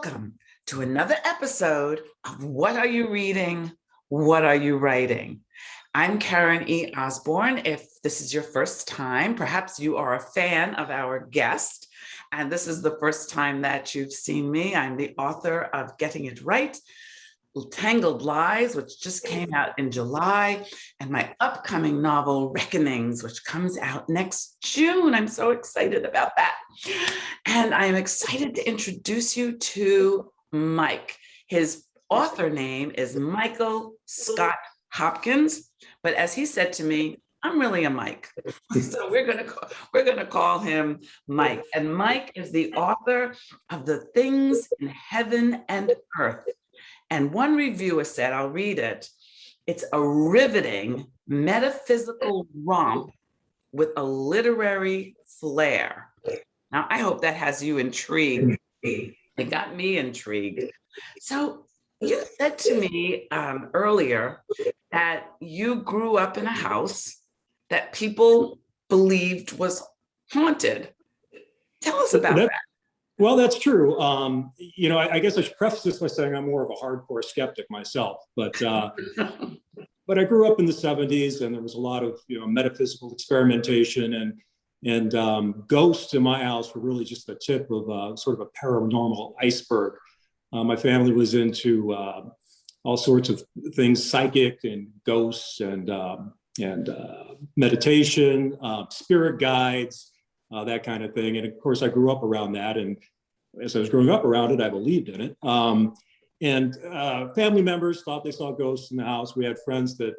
Welcome to another episode of What Are You Reading? What Are You Writing? I'm Karen E. Osborne. If this is your first time, perhaps you are a fan of our guest, and this is the first time that you've seen me. I'm the author of Getting It Right, Tangled Lies, which just came out in July, and my upcoming novel, Reckonings, which comes out next June. I'm so excited about that. And I'm excited to introduce you to Mike. His author name is Michael Scott Hopkins, but as he said to me, I'm really a Mike. So we're gonna call him Mike. And Mike is the author of The Things in Heaven and Earth. And one reviewer said, I'll read it, it's a riveting metaphysical romp with a literary flair. Now, I hope that has you intrigued. It got me intrigued. So you said to me earlier that you grew up in a house that people believed was haunted. Tell us about that. Well, that's true. I guess I should preface this by saying I'm more of a hardcore skeptic myself, but I grew up in the 70s and there was a lot of metaphysical experimentation and ghosts in my house were really just the tip of sort of a paranormal iceberg. My family was into all sorts of things, psychic and ghosts and meditation, spirit guides, that kind of thing. And of course, I grew up around that. And as I was growing up around it, I believed in it. Family members thought they saw ghosts in the house. We had friends that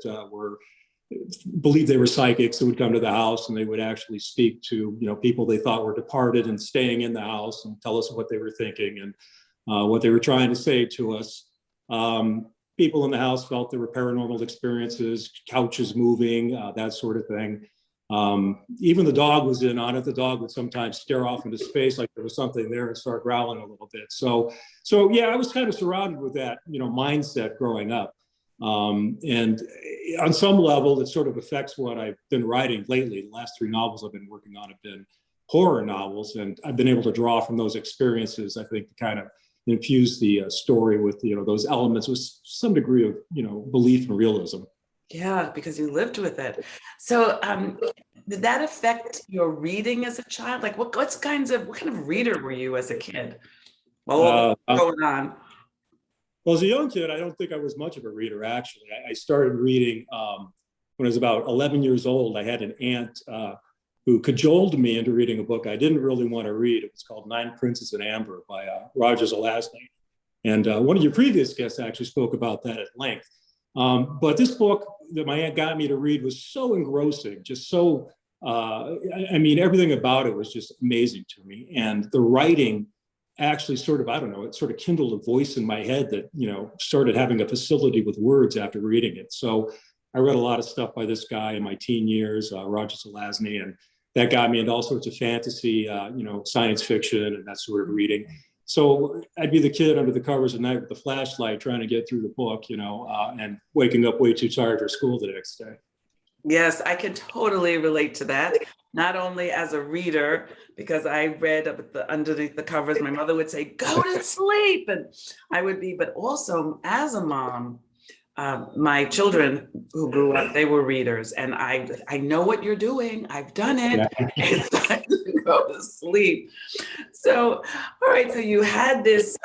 believed they were psychics who would come to the house and they would actually speak to people they thought were departed and staying in the house and tell us what they were thinking and what they were trying to say to us. People in the house felt there were paranormal experiences, couches moving, that sort of thing. Even the dog was in on it. The dog would sometimes stare off into space like there was something there and start growling a little bit. So yeah, I was kind of surrounded with that, mindset growing up. And on some level, it sort of affects what I've been writing lately. The last 3 novels I've been working on have been horror novels, and I've been able to draw from those experiences, I think, to kind of infuse the story with, those elements with some degree of, belief and realism. Yeah, because you lived with it. So did that affect your reading as a child? Like what kind of reader were you as a kid? Well, what's going on? Well, as a young kid, I don't think I was much of a reader, actually. I started reading when I was about 11 years old. I had an aunt who cajoled me into reading a book I didn't really want to read. It was called Nine Princes in Amber by Roger Zelazny. And one of your previous guests actually spoke about that at length. But this book that my aunt got me to read was so engrossing, just so, everything about it was just amazing to me. And the writing actually sort of, it sort of kindled a voice in my head that, started having a facility with words after reading it. So I read a lot of stuff by this guy in my teen years, Roger Zelazny, and that got me into all sorts of fantasy, science fiction and that sort of reading. So I'd be the kid under the covers at night with the flashlight trying to get through the book, and waking up way too tired for school the next day. Yes, I can totally relate to that. Not only as a reader, because I read underneath the covers, my mother would say, go to sleep. And I would be, but also as a mom, my children who grew up, they were readers, and I know what you're doing. I've done it. Yeah. It's time to go to sleep. So, all right. So you had this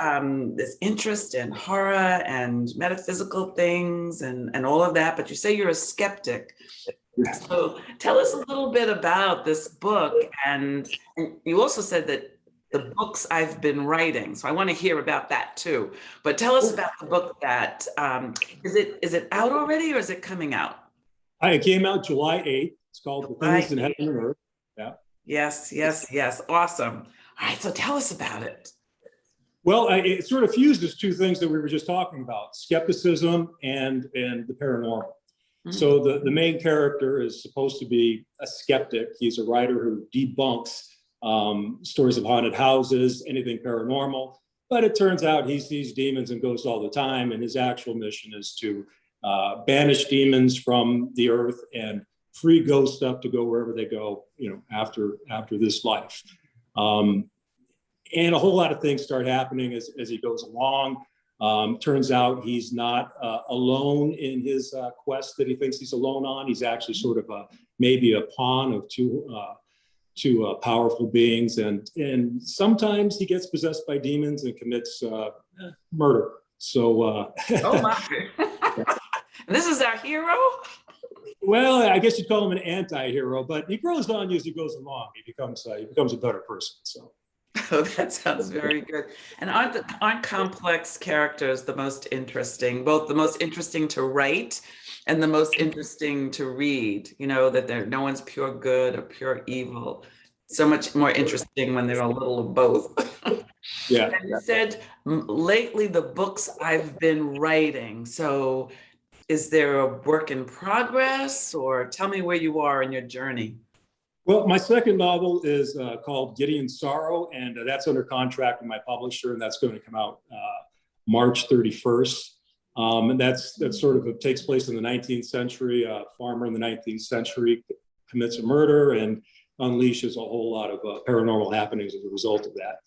this interest in horror and metaphysical things and all of that, but you say you're a skeptic. So tell us a little bit about this book, and you also said that the books I've been writing. So I want to hear about that too. But tell us about the book that, is it out already or is it coming out? It came out July 8th. It's called The Things in Heaven and Earth. Yeah. Yes. Awesome. All right, so tell us about it. Well, it sort of fuses 2 things that we were just talking about, skepticism and the paranormal. Mm-hmm. So the main character is supposed to be a skeptic. He's a writer who debunks stories of haunted houses, anything paranormal. But it turns out he sees demons and ghosts all the time, and his actual mission is to banish demons from the earth and free ghosts up to go wherever they go, after this life. And a whole lot of things start happening as he goes along. Turns out he's not alone in his quest that he thinks he's alone on. He's actually sort of maybe a pawn of two powerful beings. And sometimes he gets possessed by demons and commits murder. So, oh my. This is our hero? Well, I guess you'd call him an anti-hero, but he grows on you as he goes along. He becomes a better person. So. Oh, that sounds very good. And aren't complex characters the most interesting, both the most interesting to write and the most interesting to read? You know, that no one's pure good or pure evil. So much more interesting when they're a little of both. Yeah. And you said lately the books I've been writing. So is there a work in progress, or tell me where you are in your journey? Well, my second novel is called Gideon's Sorrow, and that's under contract with my publisher, and that's going to come out March 31st. And that's sort of takes place in the 19th century. A farmer in the 19th century commits a murder and unleashes a whole lot of paranormal happenings as a result of that.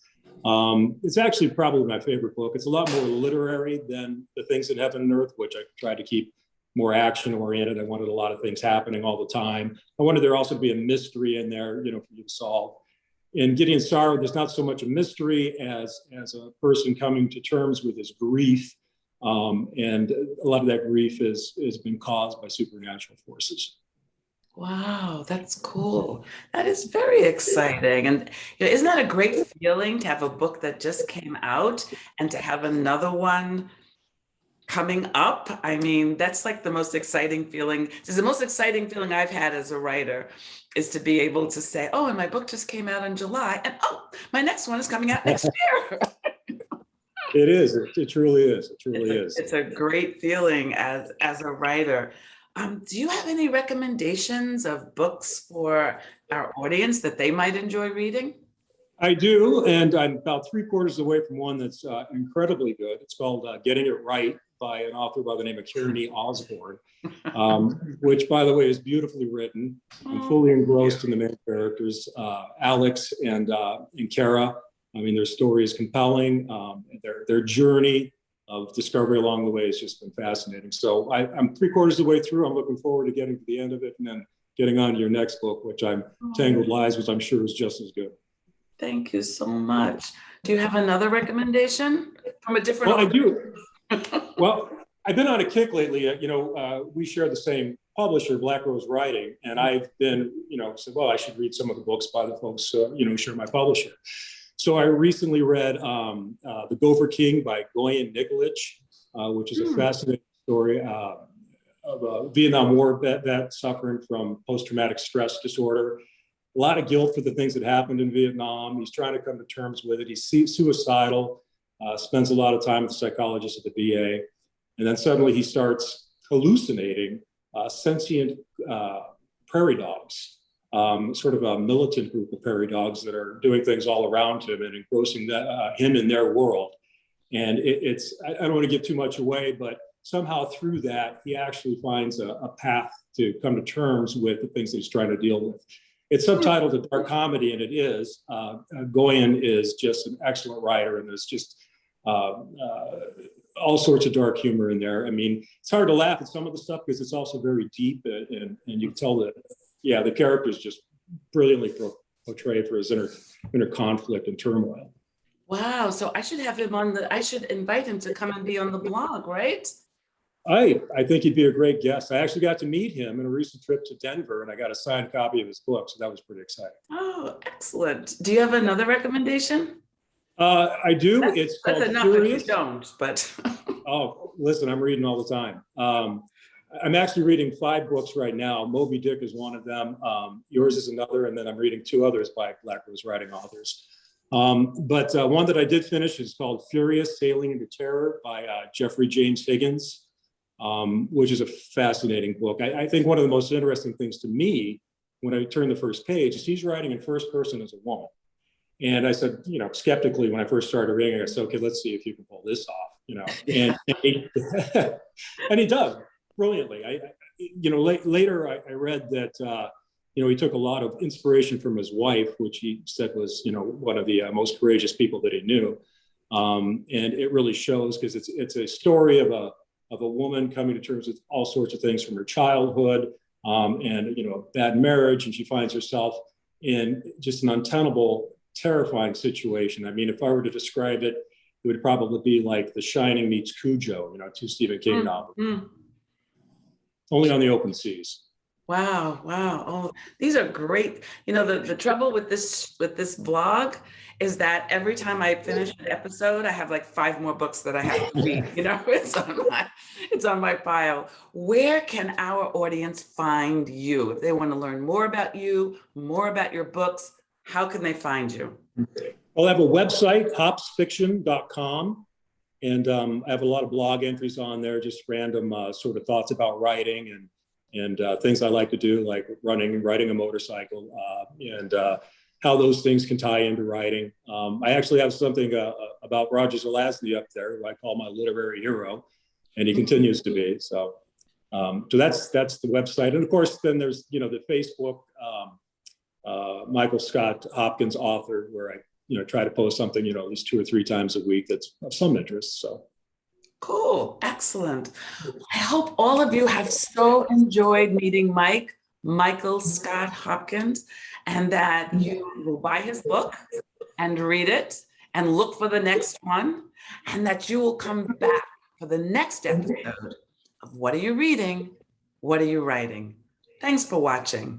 It's actually probably my favorite book. It's a lot more literary than The Things in Heaven and Earth, which I tried to keep more action oriented. I wanted a lot of things happening all the time. I wanted there also to be a mystery in there, you know, for you to solve. In Gideon's Sorrow, there's not so much a mystery as a person coming to terms with his grief. And a lot of that grief has been caused by supernatural forces. Wow, that's cool. That is very exciting. And you know, isn't that a great feeling to have a book that just came out and to have another one coming up? I mean, that's like the most exciting feeling. This is the most exciting feeling I've had as a writer, is to be able to say, oh, and my book just came out in July, and oh, my next one is coming out next year. It is. It truly is. It truly is. It's a great feeling as a writer. Do you have any recommendations of books for our audience that they might enjoy reading? I do, and I'm about 3/4 away from one that's incredibly good. It's called Getting It Right by an author by the name of Karen E. Osborne, which, by the way, is beautifully written. I'm fully engrossed in the main characters, Alex and Kara. I mean, their story is compelling. Their journey of discovery along the way has just been fascinating. So I'm 3/4 of the way through. I'm looking forward to getting to the end of it and then getting on to your next book, which I'm Tangled Lies, which I'm sure is just as good. Thank you so much. Do you have another recommendation from a different? Well, I do. Well, I've been on a kick lately. We share the same publisher, Black Rose Writing, and I've been, said, well, I should read some of the books by the folks, share my publisher. So I recently read The Gopher King by Gojan Nikolich, which is a fascinating story of a Vietnam War vet suffering from post-traumatic stress disorder. A lot of guilt for the things that happened in Vietnam. He's trying to come to terms with it. He's suicidal, spends a lot of time with the psychologist at the VA. And then suddenly he starts hallucinating sentient prairie dogs, sort of a militant group of prairie dogs that are doing things all around him and engrossing him in their world. And I don't want to give too much away, but somehow through that, he actually finds a path to come to terms with the things that he's trying to deal with. It's subtitled A Dark Comedy, and it is. Gojan is just an excellent writer, and there's just all sorts of dark humor in there. I mean, it's hard to laugh at some of the stuff because it's also very deep, and you can tell that, the characters just brilliantly portray for his inner conflict and turmoil. Wow, so I should have him I should invite him to come and be on the blog, right? I think he'd be a great guest. I actually got to meet him in a recent trip to Denver, and I got a signed copy of his book, so that was pretty exciting. Oh, excellent. Do you have another recommendation? I do. It's called enough Furious. If you don't, but. Oh, listen, I'm reading all the time. I'm actually reading 5 books right now. Moby Dick is one of them. Yours is another, and then I'm reading 2 others by Black Rose Writing authors. But one that I did finish is called Furious, Sailing into Terror by Jeffrey James Higgins, which is a fascinating book. I think one of the most interesting things to me when I turned the first page is he's writing in first person as a woman. And I said, skeptically when I first started reading, I said, okay, let's see if you can pull this off, and he does brilliantly. Later I read that he took a lot of inspiration from his wife, which he said was, one of the most courageous people that he knew. And it really shows because it's a story of a woman coming to terms with all sorts of things from her childhood, and a bad marriage, and she finds herself in just an untenable, terrifying situation. I mean, if I were to describe it, it would probably be like The Shining meets Cujo, two Stephen King novels, only on the open seas. Wow, wow. Oh, these are great. The trouble with this blog is that every time I finish an episode, I have like 5 more books that I have to read. It's on my pile. Where can our audience find you? If they want to learn more about you, more about your books, how can they find you? Well, I have a website, hopsfiction.com. And I have a lot of blog entries on there, just random sort of thoughts about writing and things I like to do, like riding a motorcycle, and how those things can tie into writing. I actually have something about Roger Zelazny up there, who I call my literary hero, and he continues to be. So that's the website. And of course, then there's, the Facebook, Michael Scott Hopkins author, where I try to post something, at least 2 or 3 times a week that's of some interest. So. Cool. Excellent. I hope all of you have so enjoyed meeting Michael Scott Hopkins, and that you will buy his book and read it and look for the next one, and that you will come back for the next episode of What Are You Reading? What Are You Writing? Thanks for watching.